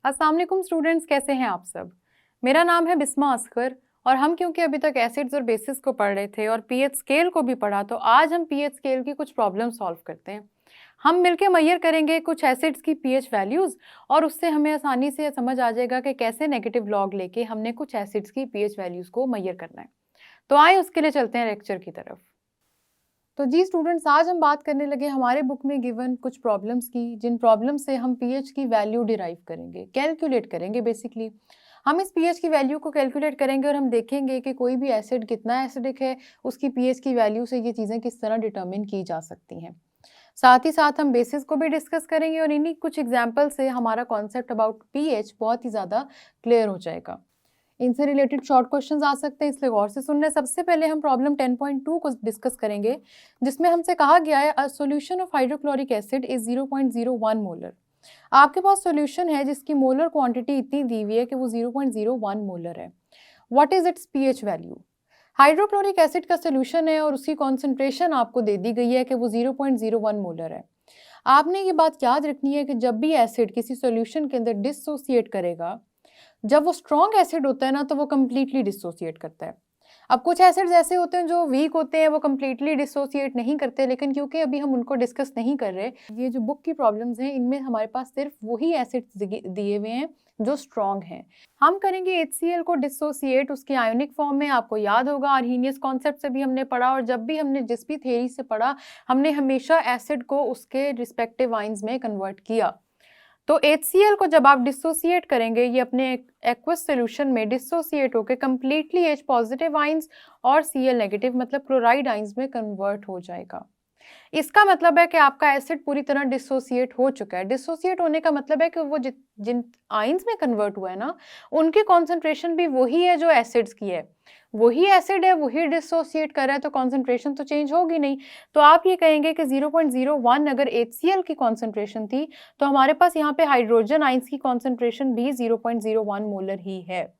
अस्सलाम वालेकुम स्टूडेंट्स, कैसे हैं आप सब। मेरा नाम है बिस्मा अस्कर और हम क्योंकि अभी तक एसिड्स और बेसिस को पढ़ रहे थे और पीएच स्केल को भी पढ़ा, तो आज हम पीएच स्केल की कुछ प्रॉब्लम सॉल्व करते हैं। हम मिलके मैयर करेंगे कुछ एसिड्स की पीएच वैल्यूज़ और उससे हमें आसानी से समझ आ जाएगा कि कैसे नेगेटिव लॉग लेके हमने कुछ एसिड्स की पीएच वैल्यूज़ को मैयर करना है। तो आए उसके लिए चलते हैं लेक्चर की तरफ। तो जी स्टूडेंट्स, आज हम बात करने लगे हमारे बुक में गिवन कुछ प्रॉब्लम्स की, जिन प्रॉब्लम से हम पीएच की वैल्यू डिराइव करेंगे, कैलकुलेट करेंगे। बेसिकली हम इस पीएच की वैल्यू को कैलकुलेट करेंगे और हम देखेंगे कि कोई भी एसिड कितना एसिडिक है, उसकी पीएच की वैल्यू से ये चीज़ें किस तरह डिटर्मिन की जा सकती हैं। साथ ही साथ हम बेसिस को भी डिस्कस करेंगे और इन्हीं कुछ एग्जाम्पल से हमारा कॉन्सेप्ट अबाउट पीएच बहुत ही ज़्यादा क्लियर हो जाएगा। इनसे रिलेटेड शॉर्ट क्वेश्चंस आ सकते हैं, इसलिए गौर से सुनना है। सबसे पहले हम प्रॉब्लम 10.2 को डिस्कस करेंगे, जिसमें हमसे कहा गया है a solution of hydrochloric acid is 0.01 molar. आपके पास सॉल्यूशन है जिसकी मोलर क्वांटिटी इतनी दी हुई है कि वो 0.01 मोलर है। What is it's pH value. Hydrochloric acid का सॉल्यूशन है और उसकी कॉन्सेंट्रेशन आपको दे दी गई है कि वो 0.01 मोलर है। आपने ये बात याद रखनी है कि जब भी एसिड किसी सॉल्यूशन के अंदर डिसोसिएट करेगा, जब वो स्ट्रॉन्ग एसिड होता है ना, तो वो कम्प्लीटली डिसोसिएट करता है। अब कुछ एसिड्स ऐसे होते हैं जो वीक होते हैं, वो कम्प्लीटली डिसोसिएट नहीं करते, लेकिन क्योंकि अभी हम उनको डिस्कस नहीं कर रहे, ये जो बुक की प्रॉब्लम्स हैं इनमें हमारे पास सिर्फ वही एसिड्स दिए हुए हैं जो स्ट्रॉन्ग हैं। हम करेंगे HCl को डिसोसिएट उसके आयोनिक फॉर्म में। आपको याद होगा आर्हीनियस कॉन्सेप्ट से भी हमने पढ़ा, और जब भी हमने जिस भी थ्योरी से पढ़ा, हमने हमेशा एसिड को उसके रिस्पेक्टिव आयंस में कन्वर्ट किया। तो HCl को जब आप डिसोसिएट करेंगे, ये अपने एक्वस सॉल्यूशन में डिसोसिएट होकर कंप्लीटली H पॉजिटिव आयंस और Cl नेगेटिव मतलब क्लोराइड आयंस में कन्वर्ट हो जाएगा। इसका मतलब है कि आपका एसिड पूरी तरह डिसोसिएट हो चुका है। डिसोसिएट होने का मतलब है कि वो जिन आयंस में कन्वर्ट हुआ है ना, उनकी कॉन्सेंट्रेशन भी वही है जो एसिड्स की है। वही एसिड है, वही डिसोसिएट कर रहा है, तो कॉन्सेंट्रेशन तो चेंज होगी नहीं। तो आप ये कहेंगे कि 0.01 अगर HCl की कॉन्सेंट्रेशन थी, तो हमारे पास यहाँ पे हाइड्रोजन आयंस की कॉन्सेंट्रेशन भी 0.01 मोलर ही है।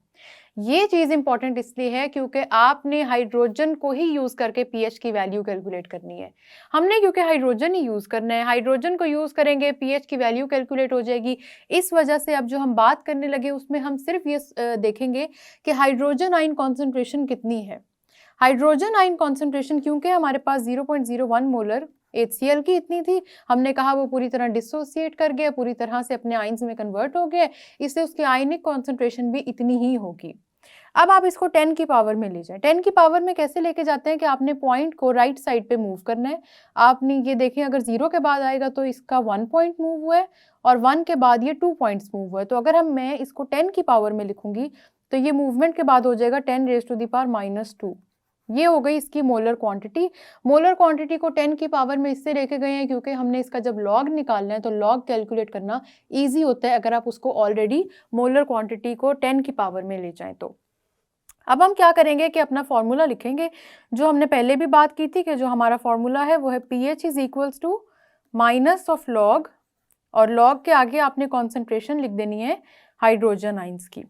ये चीज़ इंपॉर्टेंट इसलिए है क्योंकि आपने हाइड्रोजन को ही यूज़ करके पीएच की वैल्यू कैलकुलेट करनी है। हमने क्योंकि हाइड्रोजन ही यूज़ करना है, हाइड्रोजन को यूज़ करेंगे, पीएच की वैल्यू कैलकुलेट हो जाएगी। इस वजह से अब जो हम बात करने लगे उसमें हम सिर्फ ये देखेंगे कि हाइड्रोजन आयन कॉन्सेंट्रेशन कितनी है। हाइड्रोजन आयन कॉन्सेंट्रेशन क्योंकि हमारे पास 0.01 मोलर HCl की इतनी थी, हमने कहा वो पूरी तरह डिसोसिएट कर गया, पूरी तरह से अपने आयंस में कन्वर्ट हो गया, इससे उसकी आयनिक कॉन्सेंट्रेशन भी इतनी ही होगी। अब आप इसको 10 की पावर में ले जाएं। 10 की पावर में कैसे लेके जाते हैं कि आपने पॉइंट को राइट साइड पे मूव करना है। आपने ये देखें, अगर 0 के बाद आएगा तो इसका 1 पॉइंट मूव हुआ है और 1 के बाद ये 2 पॉइंट्स मूव हुआ है। तो अगर मैं इसको 10 की पावर में लिखूंगी तो ये मूवमेंट के बाद हो जाएगा 10 रेज़ टू द पावर -2। ये हो गई इसकी मोलर क्वांटिटी। मोलर क्वांटिटी को 10 की पावर में इससे लेके गए हैं क्योंकि हमने इसका जब लॉग निकालना है तो लॉग कैलकुलेट करना ईजी होता है अगर आप उसको ऑलरेडी मोलर क्वांटिटी को 10 की पावर में ले जाएं तो। अब हम क्या करेंगे कि अपना फॉर्मूला लिखेंगे, जो हमने पहले भी बात की थी कि जो हमारा फॉर्मूला है वो है pH is equals to minus of log, और लॉग के आगे आपने कॉन्सेंट्रेशन लिख देनी है हाइड्रोजन आइंस की।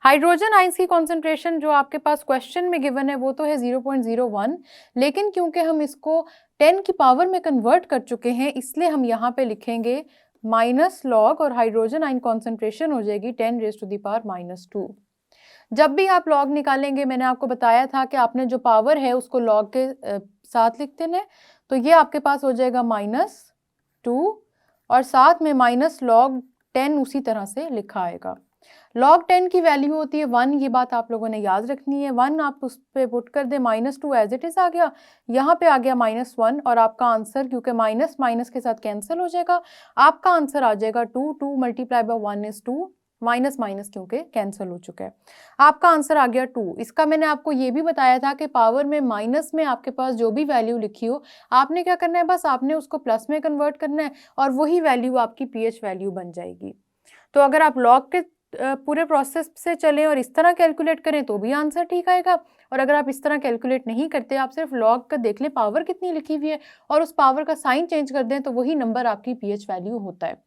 हाइड्रोजन आइंस की कॉन्सेंट्रेशन जो आपके पास क्वेश्चन में गिवन है वो तो है 0.01, लेकिन क्योंकि हम इसको 10 की पावर में कन्वर्ट कर चुके हैं इसलिए हम यहाँ पे लिखेंगे माइनस लॉग, और हाइड्रोजन आइन कॉन्सेंट्रेशन हो जाएगी 10 रेज़ टू द पावर -2। जब भी आप लॉग निकालेंगे, मैंने आपको बताया था कि आपने जो पावर है उसको लॉग के साथ लिख देना है, तो ये आपके पास हो जाएगा -2 और साथ में माइनस लॉग 10 उसी तरह से लिखा आएगा। लॉग 10 की वैल्यू होती है 1, ये बात आप लोगों ने याद रखनी है। 1 आप उस पर पुट कर दे, -2 एज इट इज आ गया, यहाँ पे आ गया -1, और आपका आंसर क्योंकि माइनस माइनस के साथ कैंसिल हो जाएगा, आपका आंसर आ जाएगा 2, 2 multiply by 1 is 2, minus minus क्योंकि कैंसिल हो चुका है, आपका आंसर आ गया 2। इसका मैंने आपको ये भी बताया था कि पावर में माइनस में आपके पास जो भी वैल्यू लिखी हो, आपने क्या करना है, बस आपने उसको प्लस में कन्वर्ट करना है और वही वैल्यू आपकी पीएच वैल्यू बन जाएगी। तो अगर आप लॉग के पूरे प्रोसेस से चलें और इस तरह कैलकुलेट करें तो भी आंसर ठीक आएगा, और अगर आप इस तरह कैलकुलेट नहीं करते, आप सिर्फ लॉग का देख लें पावर कितनी लिखी हुई है और उस पावर का साइन चेंज कर दें, तो वही नंबर आपकी पीएच वैल्यू होता है।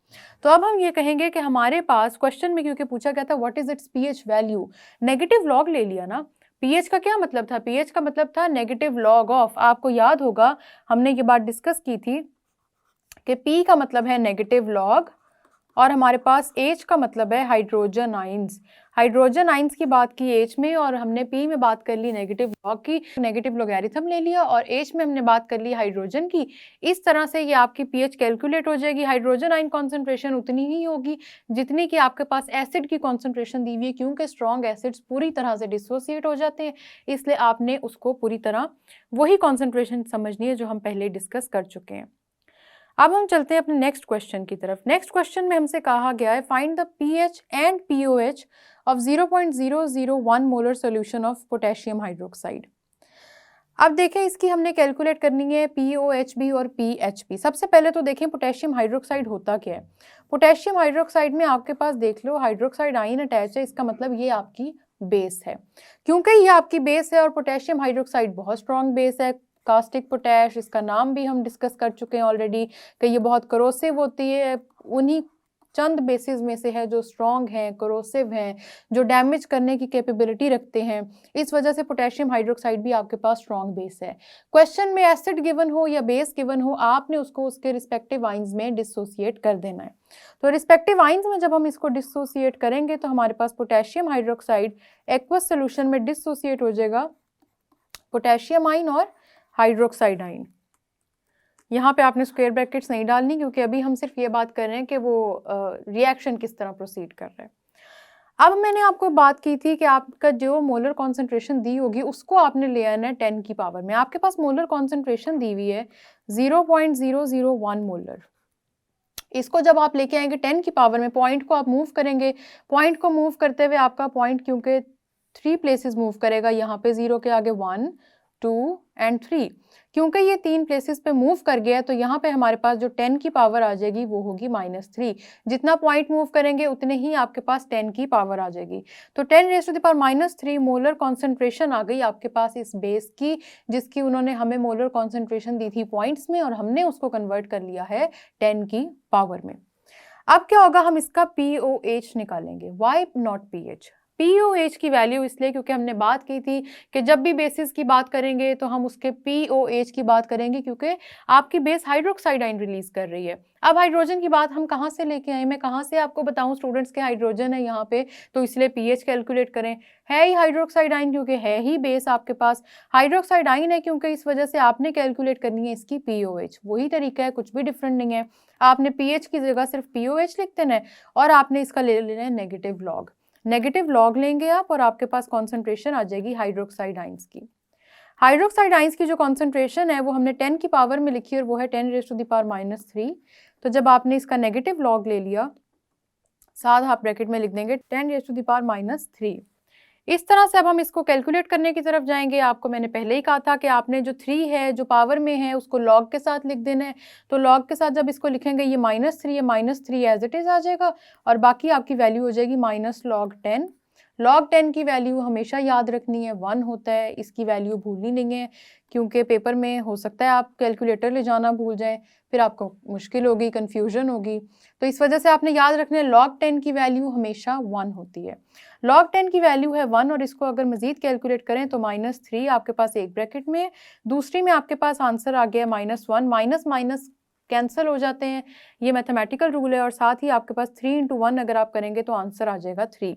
तो अब हम ये कहेंगे कि हमारे पास क्वेश्चन में क्योंकि पूछा गया था what is it's pH value, negative log ले लिया ना। पीएच का क्या मतलब था, पीएच का मतलब था नेगेटिव लॉग ऑफ, आपको याद होगा हमने ये बात डिस्कस की थी कि पी का मतलब है नेगेटिव लॉग और हमारे पास H का मतलब है हाइड्रोजन आइंस। हाइड्रोजन आइंस की बात की H में, और हमने P में बात कर ली नेगेटिव लॉग की, नेगेटिव लोगैरिथम ले लिया, और H में हमने बात कर ली हाइड्रोजन की। इस तरह से ये आपकी pH कैलकुलेट हो जाएगी। हाइड्रोजन आइन कॉन्सेंट्रेशन उतनी ही होगी जितनी कि आपके पास एसिड की कॉन्सेंट्रेशन दी हुई है, क्योंकि स्ट्रॉन्ग एसिड्स पूरी तरह से डिसोसिएट हो जाते हैं, इसलिए आपने उसको पूरी तरह वही कॉन्सेंट्रेशन समझनी है जो हम पहले डिस्कस कर चुके हैं। अब हम चलते हैं अपने नेक्स्ट क्वेश्चन की तरफ। नेक्स्ट क्वेश्चन में हमसे कहा गया है find the pH and POH of 0.001 molar solution of potassium hydroxide. अब देखें, इसकी हमने कैलकुलेट करनी है POHB और PHB। सबसे पहले तो देखें पोटेशियम हाइड्रोक्साइड होता क्या है। पोटेशियम हाइड्रोक्साइड में आपके पास देख लो हाइड्रोक्साइड आयन अटैच है, इसका मतलब ये आपकी बेस है। क्योंकि ये आपकी बेस है और पोटेशियम हाइड्रोक्साइड बहुत स्ट्रॉन्ग बेस है, कास्टिक पोटैश, इसका नाम भी हम डिस्कस कर चुके हैं ऑलरेडी कि ये बहुत करोसिव होती है। उन्हीं चंद बेसिस में से है जो स्ट्रॉन्ग हैं, करोसिव हैं, जो डैमेज करने की कैपेबिलिटी रखते हैं। इस वजह से पोटेशियम हाइड्रोक्साइड भी आपके पास स्ट्रॉन्ग बेस है। क्वेश्चन में एसिड गिवन हो या बेस गिवन हो, आपने उसको उसके रिस्पेक्टिव आइंस में डिसोसिएट कर देना है। तो रिस्पेक्टिव आइंस में जब हम इसको डिसोसिएट करेंगे तो हमारे पास पोटेशियम हाइड्रोक्साइड एक्वस सोल्यूशन में डिसोसिएट हो जाएगा पोटेशियम आइन और हाइड्रोक्साइड आइन। यहाँ पे आपने स्क्वायर ब्रैकेट्स नहीं डालनी, क्योंकि अभी हम सिर्फ ये बात कर रहे हैं कि वो रिएक्शन किस तरह प्रोसीड कर रहा है। अब मैंने आपको बात की थी कि आपका जो मोलर कॉन्सेंट्रेशन दी होगी उसको आपने ले आना है 10 की पावर में। आपके पास मोलर कॉन्सेंट्रेशन दी हुई है 0.001 मोलर। इसको जब आप लेके आएंगे 10 की पावर में, पॉइंट को आप मूव करेंगे। पॉइंट को मूव करते हुए आपका पॉइंट क्योंकि 3 प्लेसेस मूव करेगा, यहाँ पे 0 के आगे 1, 2 एंड 3, क्योंकि ये 3 प्लेसेस पे मूव कर गया है तो यहाँ पे हमारे पास जो 10 की पावर आ जाएगी वो होगी -3। जितना पॉइंट मूव करेंगे उतने ही आपके पास 10 की पावर आ जाएगी। तो 10⁻³ मोलर कॉन्सेंट्रेशन आ गई आपके पास इस बेस की, जिसकी उन्होंने हमें मोलर कॉन्सेंट्रेशन दी थी पॉइंट्स में, और हमने उसको कन्वर्ट कर लिया है 10 की पावर में। अब क्या होगा, हम इसका POH निकालेंगे। Why not PH? POH की वैल्यू इसलिए क्योंकि हमने बात की थी कि जब भी बेसिस की बात करेंगे तो हम उसके POH की बात करेंगे, क्योंकि आपकी बेस हाइड्रोक्साइड आयन रिलीज कर रही है। अब हाइड्रोजन की बात हम कहाँ से लेके आए, मैं कहाँ से आपको बताऊं स्टूडेंट्स के हाइड्रोजन है यहाँ पे, तो इसलिए pH कैलकुलेट करें। है ही हाइड्रोक्साइड आयन, क्योंकि है ही बेस आपके पास हाइड्रोक्साइड आयन है, क्योंकि इस वजह से आपने कैलकुलेट करनी है इसकी POH। वही तरीका है, कुछ भी डिफरेंट नहीं है। आपने pH की जगह सिर्फ POH लिख देना है और आपने इसका ले लेना है नेगेटिव लॉग। नेगेटिव लॉग लेंगे आप और आपके पास कॉन्सेंट्रेशन आ जाएगी हाइड्रोक्साइड आइंस की। हाइड्रोक्साइड आइंस की जो कॉन्सेंट्रेशन है वो हमने 10 की पावर में लिखी है और वो है 10⁻³ तो जब आपने इसका नेगेटिव लॉग ले लिया, साथ हाफ ब्रैकेट में लिख देंगे 10⁻³ इस तरह से अब हम इसको कैलकुलेट करने की तरफ जाएंगे। आपको मैंने पहले ही कहा था कि आपने जो 3 है जो पावर में है उसको लॉग के साथ लिख देना है। तो लॉग के साथ जब इसको लिखेंगे ये -3 एज इट इज आ जाएगा और बाकी आपकी वैल्यू हो जाएगी -log10। log 10 की वैल्यू हमेशा याद रखनी है, 1 होता है, इसकी वैल्यू भूलनी नहीं है, क्योंकि पेपर में हो सकता है आप कैलकुलेटर ले जाना भूल जाएं, फिर आपको मुश्किल होगी, कन्फ्यूजन होगी। तो इस वजह से आपने याद रखना है log 10 की वैल्यू हमेशा 1 होती है। log 10 की वैल्यू है 1 और इसको अगर मजीद कैलकुलेट करें तो -3 आपके पास एक ब्रैकेट में है, दूसरी में आपके पास आंसर आ गया -1। माइनस माइनस कैंसिल हो जाते हैं, ये मैथमेटिकल रूल है, और साथ ही आपके पास 3 × 1 अगर आप करेंगे तो आंसर आ जाएगा 3।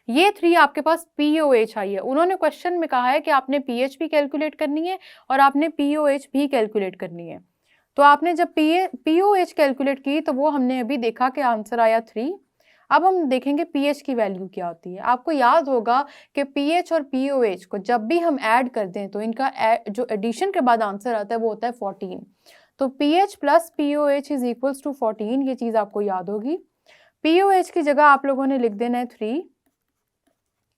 ये 3 आपके पास POH आई है। उन्होंने क्वेश्चन में कहा है कि आपने pH भी कैलकुलेट करनी है और आपने POH भी कैलकुलेट करनी है। तो आपने जब POH कैलकुलेट की तो वो हमने अभी देखा कि आंसर आया 3। अब हम देखेंगे pH की वैल्यू क्या होती है। आपको याद होगा कि pH और POH को जब भी हम ऐड कर दें तो इनका जो एडिशन के बाद आंसर आता है वो होता है 14। तो pH + POH = 14, ये चीज़ आपको याद होगी। POH की जगह आप लोगों ने लिख देना है 3।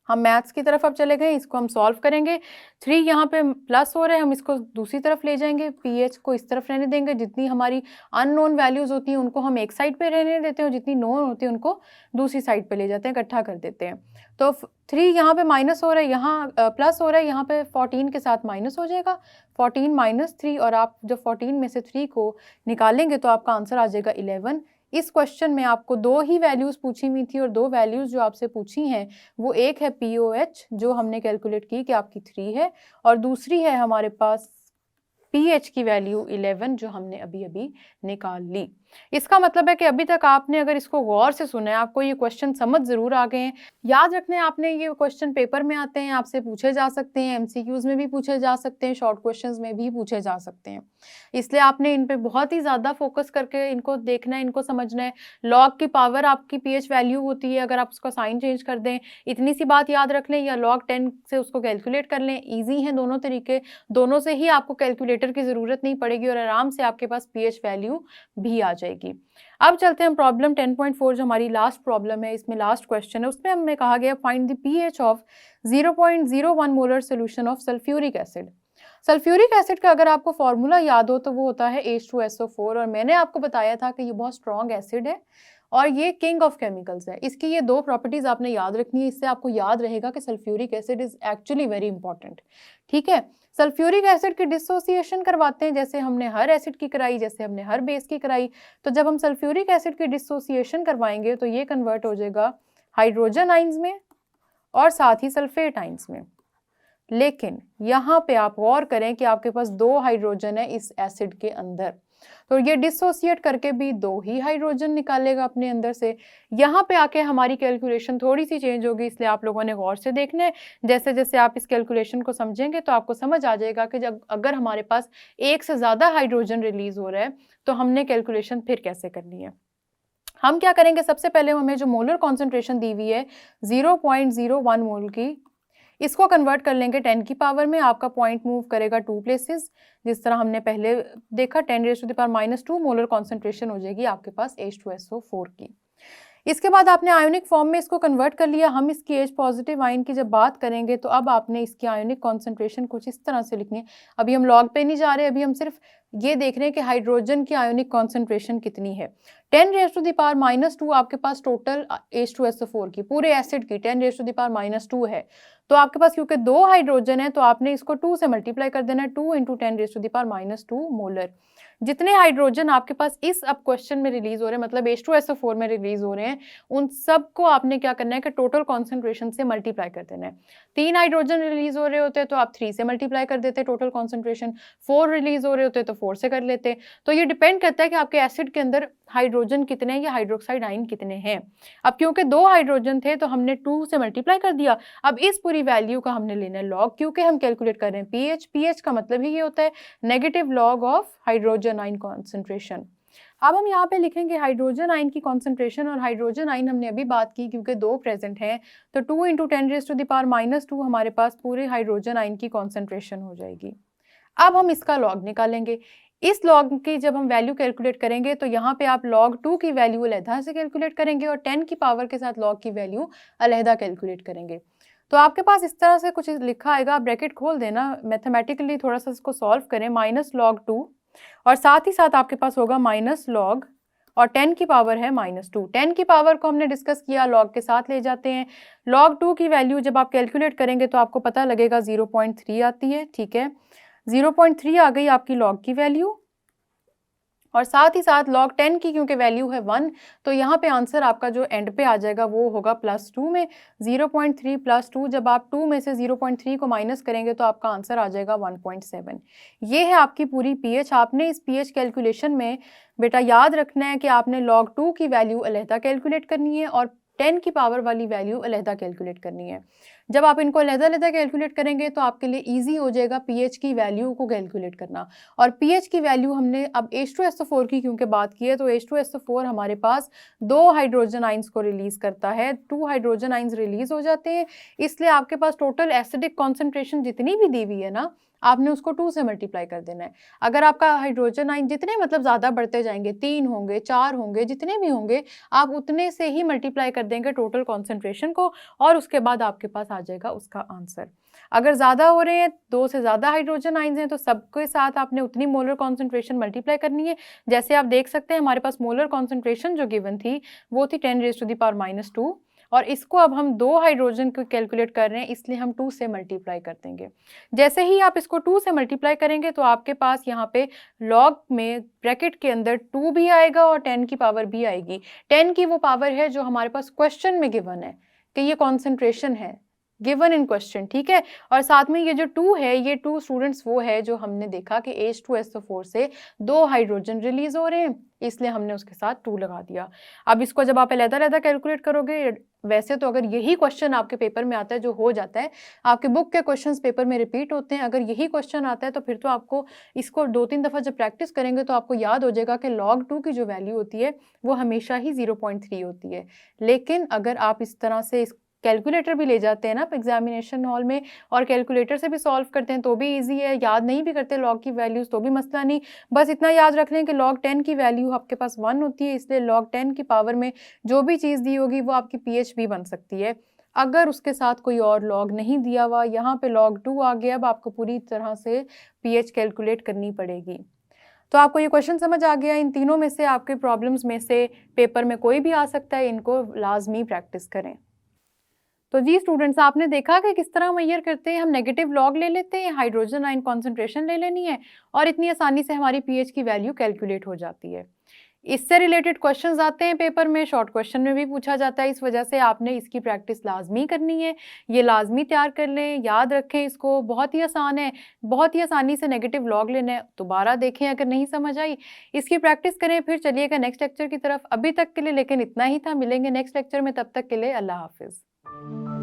हम मैथ्स की तरफ अब चले गए, इसको हम सॉल्व करेंगे। 3 यहाँ पे प्लस हो रहा है, हम इसको दूसरी तरफ ले जाएंगे, pH को इस तरफ रहने देंगे। जितनी हमारी अननोन वैल्यूज़ होती हैं उनको हम एक साइड पे रहने देते हैं और जितनी नोन होती है उनको दूसरी साइड पे ले जाते हैं, इकट्ठा कर देते हैं। तो 3 यहाँ पे माइनस हो रहा है, यहाँ प्लस हो रहा है, यहाँ पे 14 के साथ माइनस हो जाएगा। 14 - 3 और आप जब 14 में से 3 को निकालेंगे तो आपका आंसर आ जाएगा 11। इस क्वेश्चन में आपको 2 ही वैल्यूज़ पूछी हुई थी और 2 वैल्यूज़ जो आपसे पूछी हैं वो एक है POH जो हमने कैलकुलेट की कि आपकी 3 है, और दूसरी है हमारे पास pH की वैल्यू 11 जो हमने अभी अभी निकाल ली। इसका मतलब है कि अभी तक आपने अगर इसको गौर से सुना है, आपको ये क्वेश्चन समझ ज़रूर आ गए हैं। याद रखना है आपने, ये क्वेश्चन पेपर में आते हैं, आपसे पूछे जा सकते हैं, एमसीक्यूज़ में भी पूछे जा सकते हैं, शॉर्ट क्वेश्चंस में भी पूछे जा सकते हैं। इसलिए आपने इन पे बहुत ही ज़्यादा फोकस करके इनको देखना है, इनको समझना है। लॉग की पावर आपकी पीएच वैल्यू होती है, अगर आप उसका साइन चेंज कर दें, इतनी सी बात याद रख लें, या log 10 से उसको कैलकुलेट कर लें। ईज़ी हैं दोनों तरीके, दोनों से ही आपको कैलकुलेटर की ज़रूरत नहीं पड़ेगी और आराम से आपके पास पीएच वैल्यू भी आ जाएगी। अब चलते हैं प्रॉब्लम 10.4 जो हमारी लास्ट प्रॉब्लम है, इसमें लास्ट क्वेश्चन है, उसमें हमें कहा गया find the pH of 0.01 molar solution of sulphuric acid. Sulphuric acid का अगर आपको फॉर्मूला याद हो तो वो होता है H2SO4, और मैंने आपको बताया था कि ये बहुत स्ट्रॉन्ग एसिड है और ये किंग ऑफ केमिकल्स है। इसकी ये दो प्रॉपर्टीज आपने याद रखनी है, इससे आपको याद रहेगा कि sulphuric acid is actually very important. ठीक है, सल्फ्यूरिक एसिड की डिसोसिएशन करवाते हैं, जैसे हमने हर एसिड की कराई, जैसे हमने हर बेस की कराई। तो जब हम सल्फ्यूरिक एसिड की डिसोसिएशन करवाएंगे तो ये कन्वर्ट हो जाएगा हाइड्रोजन आइंस में और साथ ही सल्फेट आइंस में। लेकिन यहाँ पे आप गौर करें कि आपके पास 2 हाइड्रोजन है इस एसिड के अंदर, तो ये डिसोसिएट करके भी 2 ही हाइड्रोजन निकालेगा अपने अंदर से। यहाँ पे आके हमारी कैलकुलेशन थोड़ी सी चेंज होगी, इसलिए आप लोगों ने गौर से देखना है। जैसे जैसे आप इस कैलकुलेशन को समझेंगे तो आपको समझ आ जाएगा कि जब अगर हमारे पास एक से ज़्यादा हाइड्रोजन रिलीज हो रहा है तो हमने कैलकुलेशन फिर कैसे करनी है। हम क्या करेंगे, सबसे पहले हमें जो मोलर कॉन्सेंट्रेशन दी हुई है 0.01 मोल की, इसको कन्वर्ट कर लेंगे 10 की पावर में। आपका पॉइंट मूव करेगा 2 प्लेसेस, जिस तरह हमने पहले देखा। 10⁻²⁻² मोलर कॉन्सेंट्रेशन हो जाएगी आपके पास H2SO4 की। इसके बाद आपने आयोनिक फॉर्म में इसको कन्वर्ट कर लिया। हम इसकी H पॉजिटिव आयन की जब बात करेंगे तो अब आपने इसकी आयोनिक कॉन्सेंट्रेशन कुछ इस तरह से लिखनी है। अभी हम लॉग पे नहीं जा रहे, अभी हम सिर्फ ये देख रहे हैं कि हाइड्रोजन की आयोनिक कॉन्सेंट्रेशन कितनी है। 10⁻² आपके पास टोटल H2SO4 की, पूरे एसिड की 10⁻² है। तो आपके पास क्योंकि 2 हाइड्रोजन है तो आपने इसको 2 से मल्टीप्लाई कर देना है, 2 × 10⁻² मोलर। जितने हाइड्रोजन आपके पास इस अब क्वेश्चन में रिलीज हो रहे हैं, मतलब H2SO4 में रिलीज हो रहे हैं, उन सबको आपने क्या करना है कि टोटल कॉन्सेंट्रेशन से मल्टीप्लाई कर देना है। 3 हाइड्रोजन रिलीज हो रहे होते हैं तो आप 3 से मल्टीप्लाई कर देते टोटल कॉन्सेंट्रेशन, 4 रिलीज हो रहे होते तो 4 से कर लेते। तो ये डिपेंड करता है कि आपके एसिड के अंदर हाइड्रोजन कितने हैं या हाइड्रोक्साइड आयन कितने हैं। अब क्योंकि 2 हाइड्रोजन थे तो हमने 2 से मल्टीप्लाई कर दिया। अब इस पूरी वैल्यू का हमने लेना है लॉग, क्योंकि हम कैलकुलेट कर रहे हैं पीएच। पीएच का मतलब ही ये होता है negative log of hydrogen ion concentration. अब हम यहाँ पे लिखेंगे हाइड्रोजन आयन की कॉन्सेंट्रेशन, और हाइड्रोजन आयन हमने अभी बात की क्योंकि 2 प्रेजेंट हैं, तो 2 × 10⁻² हमारे पास पूरे हाइड्रोजन आयन की कॉन्सेंट्रेशन हो जाएगी। अब हम इसका लॉग निकालेंगे। इस लॉग की जब हम वैल्यू कैलकुलेट करेंगे तो यहाँ पे आप log 2 की वैल्यू अलहदा से कैलकुलेट करेंगे और 10 की पावर के साथ log की वैल्यू अलहदा कैलकुलेट करेंगे। तो आपके पास इस तरह से कुछ लिखा आएगा, आप ब्रैकेट खोल देना, मैथमेटिकली थोड़ा सा इसको सॉल्व करें, -log2 और साथ ही साथ आपके पास होगा -log और 10 की पावर है -2। 10 की पावर को हमने डिस्कस किया, log के साथ ले जाते हैं। log 2 की वैल्यू जब आप कैलकुलेट करेंगे तो आपको पता लगेगा 0.3 आती है। ठीक है, 0.3 आ गई आपकी log की वैल्यू, और साथ ही साथ log 10 की क्योंकि वैल्यू है 1, तो यहाँ पे आंसर आपका जो एंड पे आ जाएगा वो होगा +2 में। 0.3 + 2, जब आप 2 में से 0.3 को माइनस करेंगे तो आपका आंसर आ जाएगा 1.7। ये है आपकी पूरी पीएच। आपने इस पीएच कैलकुलेशन में बेटा याद रखना है कि आपने log 2 की वैल्यू अलहदा कैलकुलेट करनी है और 10 की पावर वाली वैल्यू अलहदा कैलकुलेट करनी है। जब आप इनको अलहदा-अलहदा कैलकुलेट करेंगे तो आपके लिए ईजी हो जाएगा पीएच की वैल्यू को कैलकुलेट करना। और पीएच की वैल्यू हमने अब H2SO4 की क्योंकि बात की है, तो H2SO4 हमारे पास 2 हाइड्रोजन आइंस को रिलीज करता है, 2 हाइड्रोजन आइंस रिलीज हो जाते हैं, इसलिए आपके पास टोटल एसिडिक कॉन्सेंट्रेशन जितनी भी दी हुई है ना, आपने उसको 2 से मल्टीप्लाई कर देना है। अगर आपका हाइड्रोजन आयन जितने मतलब ज़्यादा बढ़ते जाएंगे, 3 होंगे, 4 होंगे, जितने भी होंगे, आप उतने से ही मल्टीप्लाई कर देंगे टोटल कॉन्सेंट्रेशन को, और उसके बाद आपके पास आ जाएगा उसका आंसर। अगर ज़्यादा हो रहे हैं, 2 से ज़्यादा हाइड्रोजन आइंस हैं, तो सबके साथ आपने उतनी मोलर कॉन्सेंट्रेशन मल्टीप्लाई करनी है। जैसे आप देख सकते हैं हमारे पास मोलर कॉन्सेंट्रेशन जो गिवन थी वो थी 10⁻², और इसको अब हम 2 हाइड्रोजन को कैलकुलेट कर रहे हैं, इसलिए हम 2 से मल्टीप्लाई कर देंगे। जैसे ही आप इसको 2 से मल्टीप्लाई करेंगे तो आपके पास यहाँ पे लॉग में ब्रैकेट के अंदर 2 भी आएगा और 10 की पावर भी आएगी। 10 की वो पावर है जो हमारे पास क्वेश्चन में गिवन है कि ये कॉन्सेंट्रेशन है गिवन इन क्वेश्चन, ठीक है। और साथ में ये जो 2 है, ये 2 स्टूडेंट्स वो है जो हमने देखा कि H2SO4 से 2 हाइड्रोजन रिलीज हो रहे हैं, इसलिए हमने उसके साथ 2 लगा दिया। अब इसको जब आप अलग-अलग कैलकुलेट करोगे, वैसे तो अगर यही क्वेश्चन आपके पेपर में आता है, जो हो जाता है, आपके बुक के क्वेश्चंस पेपर में रिपीट होते हैं, अगर यही क्वेश्चन आता है तो फिर तो आपको इसको 2-3 दफ़ा जब प्रैक्टिस करेंगे तो आपको याद हो जाएगा कि log 2 की जो वैल्यू होती है वो हमेशा ही 0.3 होती है। लेकिन अगर आप इस तरह से इस कैलकुलेटर भी ले जाते हैं ना एग्जामिनेशन हॉल में और कैलकुलेटर से भी सॉल्व करते हैं तो भी ईजी है, याद नहीं भी करते लॉग की वैल्यूज तो भी मसला नहीं। बस इतना याद रख लें कि log 10 की वैल्यू आपके पास 1 होती है, इसलिए log 10 की पावर में जो भी चीज़ दी होगी वो आपकी पीएच भी बन सकती है। अगर उसके साथ कोई और लॉग नहीं दिया हुआ, यहाँ पे log 2 आ गया, अब आपको पूरी तरह से पीएच कैलकुलेट करनी पड़ेगी। तो आपको ये क्वेश्चन समझ आ गया, इन तीनों में से आपके प्रॉब्लम्स में से पेपर में कोई भी आ सकता है, इनको लाजमी प्रैक्टिस करें। तो जी स्टूडेंट्स, आपने देखा कि किस तरह मेजर करते हैं, हम नेगेटिव लॉग ले लेते हैं, हाइड्रोजन आयन कॉन्सेंट्रेशन ले लेनी है और इतनी आसानी से हमारी पीएच की वैल्यू कैलकुलेट हो जाती है। इससे रिलेटेड क्वेश्चंस आते हैं पेपर में, शॉर्ट क्वेश्चन में भी पूछा जाता है, इस वजह से आपने इसकी प्रैक्टिस लाजमी करनी है, ये लाजमी तैयार कर लें, याद रखें इसको, बहुत ही आसान है, बहुत ही आसानी से नेगेटिव लॉग लेना है। दोबारा देखें अगर नहीं समझ आई, इसकी प्रैक्टिस करें, फिर चलिएगा नेक्स्ट लेक्चर की तरफ। अभी तक के लिए लेकिन इतना ही था, मिलेंगे नेक्स्ट लेक्चर में, तब तक के लिए अल्लाह हाफिज़।